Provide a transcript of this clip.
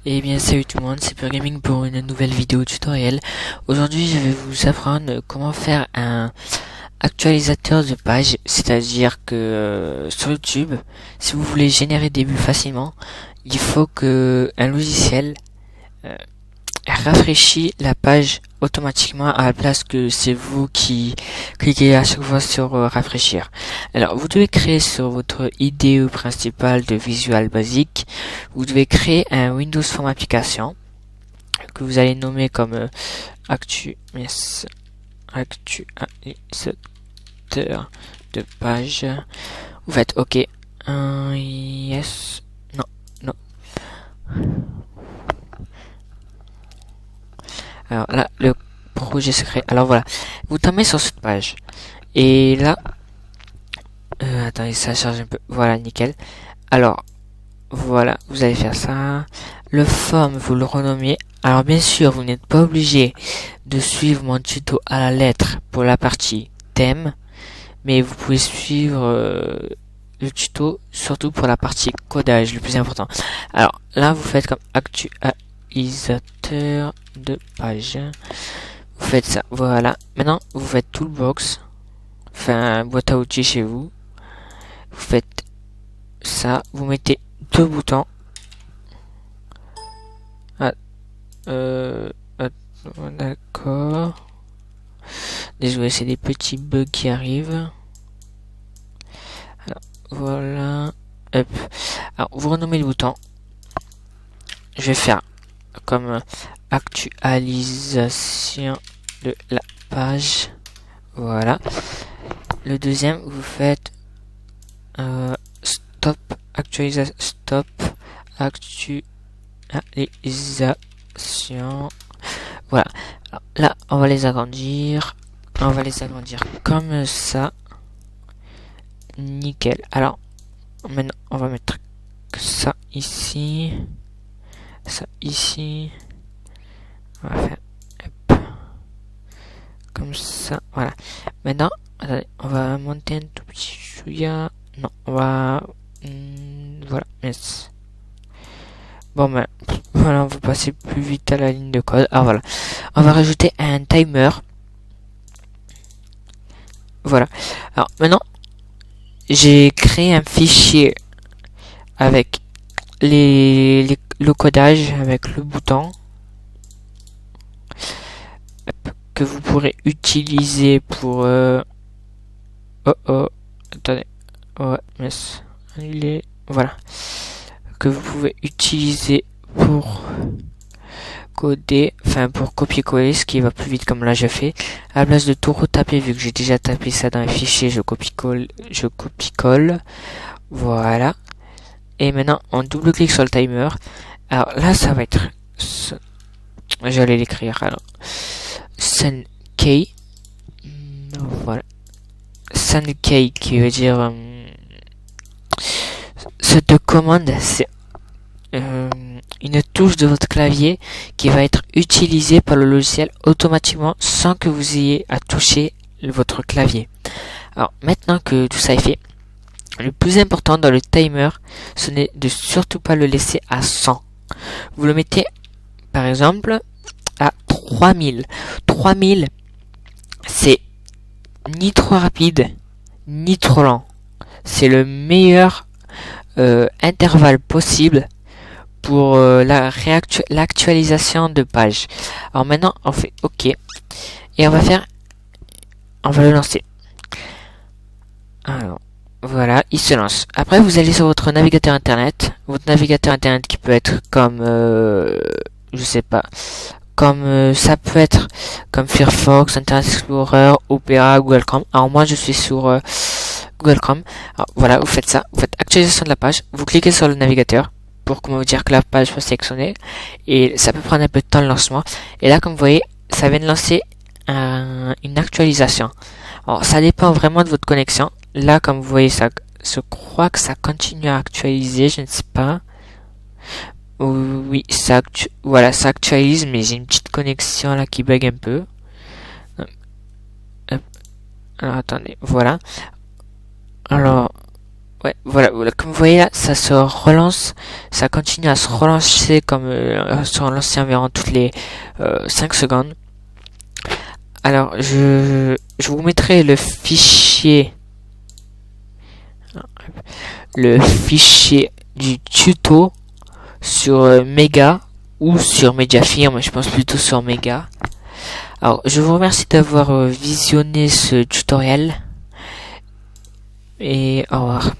Eh bien salut tout le monde, c'est Pure Gaming pour une nouvelle vidéo tutoriel. Aujourd'hui je vais vous apprendre comment faire un actualisateur de page, c'est-à-dire que sur YouTube, si vous voulez générer des vues facilement, il faut que un logiciel euh, rafraîchit la page automatiquement à la place que c'est vous qui cliquez à chaque fois sur rafraîchir. Alors vous devez créer sur votre IDE principale de Visual Basic, vous devez créer un Windows Form Application que vous allez nommer comme actualisateur de page. Vous faites OK. Yes. Non. Non. Alors là, le projet secret. Alors voilà. Vous tombez sur cette page. Et là, attendez, ça charge un peu. Voilà, nickel. Alors, voilà, vous allez faire ça. Le form, vous le renommez. Alors bien sûr, vous n'êtes pas obligé de suivre mon tuto à la lettre pour la partie thème, mais vous pouvez suivre le tuto surtout pour la partie codage, le plus important. Alors là, vous faites comme actualisateur de page. Vous faites ça, voilà. Maintenant, vous faites toolbox, enfin boîte à outils chez vous. Vous faites ça, vous mettez deux boutons. D'accord. Désolé, c'est des petits bugs qui arrivent. Alors, voilà. Hop. Alors, vous renommez le bouton. Je vais faire comme actualisation de la page. Voilà. Le deuxième, vous faites stop actualisation. Voilà. Alors, là, on va les agrandir. On va les agrandir comme ça. Nickel. Alors, maintenant, on va mettre ça ici. Ça ici. On va faire hop, comme ça. Voilà. Maintenant, attendez, on va monter un tout petit chouïa. Non, on va... voilà. Yes. Bon, ben, voilà, on va passer plus vite à la ligne de code. Ah, voilà. On va rajouter un timer. Voilà. Alors, maintenant, j'ai créé un fichier avec le codage, avec le bouton que vous pourrez utiliser pour... attendez. Ouais, yes. Annuler. Voilà. Que vous pouvez utiliser pour coder, enfin pour copier-coller, ce qui va plus vite comme là je fais. À la place de tout retaper, vu que j'ai déjà tapé ça dans les fichiers, je copie-colle. Voilà. Et maintenant, on double-clique sur le timer. Alors là, ça va être... J'allais l'écrire. Alors, SunK. Voilà. SunK qui veut dire... cette commande, c'est une touche de votre clavier qui va être utilisée par le logiciel automatiquement sans que vous ayez à toucher votre clavier. Alors maintenant que tout ça est fait, le plus important dans le timer, ce n'est de surtout pas le laisser à 100. Vous le mettez par exemple à 3000. 3000, c'est ni trop rapide, ni trop lent. C'est le meilleur intervalle possible pour l'actualisation de page. Alors maintenant, on fait OK. Et on va le lancer. Alors, voilà, il se lance. Après, vous allez sur votre navigateur internet. Votre navigateur internet qui peut être comme, je sais pas, comme ça peut être comme Firefox, Internet Explorer, Opera, Google Chrome. Alors moi, je suis sur Google Chrome. Alors voilà, vous faites ça. Vous faites actualisation de la page. Vous cliquez sur le navigateur pour comment vous dire que la page soit sélectionnée. Et ça peut prendre un peu de temps le lancement. Et là, comme vous voyez, ça vient de lancer une actualisation. Alors, ça dépend vraiment de votre connexion. Là, comme vous voyez, ça, je crois que ça continue à actualiser. Je ne sais pas. Oui, voilà, ça actualise, mais j'ai une petite connexion là qui bug un peu. Alors, attendez, voilà. Alors, Ouais, voilà, comme vous voyez là, ça se relance, ça continue à se relancer comme se relancer environ toutes les 5 secondes. Alors, je vous mettrai le fichier du tuto sur Mega ou sur Mediafire, mais je pense plutôt sur Mega. Alors, je vous remercie d'avoir visionné ce tutoriel et au revoir.